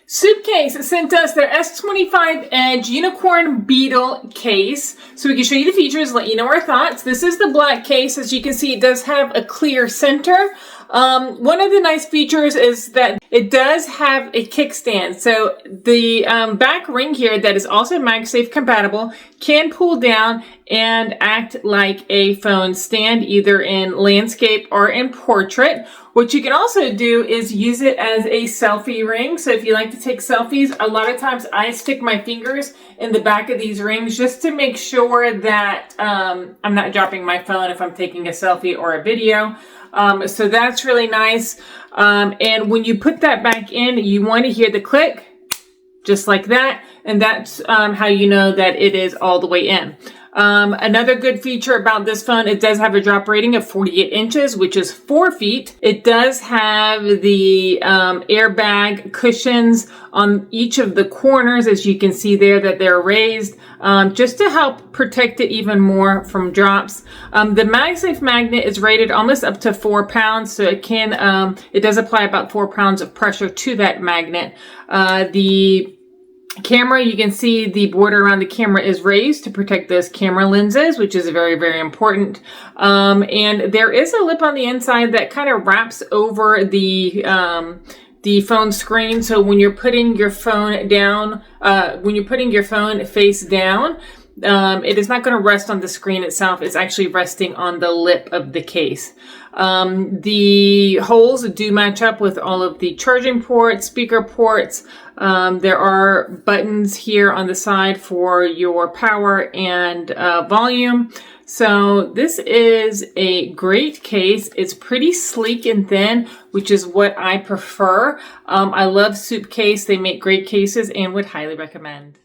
SUPCASE sent us their S25 Edge Unicorn Beetle case, so we can show you the features, let you know our thoughts. This is the black case. As you can see, it does have a clear center. One of the nice features is that it does have a kickstand. So the back ring here that is also MagSafe compatible can pull down and act like a phone stand, either in landscape or in portrait. What you can also do is use it as a selfie ring. So if you like to take selfies, a lot of times I stick my fingers in the back of these rings just to make sure that I'm not dropping my phone if I'm taking a selfie or a video. So that's really nice. And when you put that back in, you want to hear the click, just like that. And that's how you know that it is all the way in. Another good feature about this phone, it does have a drop rating of 48 inches, which is 4 feet. It does have the airbag cushions on each of the corners, as you can see there that they're raised, just to help protect it even more from drops. The MagSafe magnet is rated almost up to 4 pounds, so it can, it does apply about 4 pounds of pressure to that magnet. The camera, you can see the border around the camera is raised to protect those camera lenses, which is very, very important. And there is a lip on the inside that kind of wraps over the phone screen. So when you're putting your phone down, when you're putting your phone face down, it is not going to rest on the screen itself. It's actually resting on the lip of the case. The holes do match up with all of the charging ports, speaker ports. There are buttons here on the side for your power and volume. So this is a great case. It's pretty sleek and thin, which is what I prefer. I love SUPCASE. They make great cases and would highly recommend.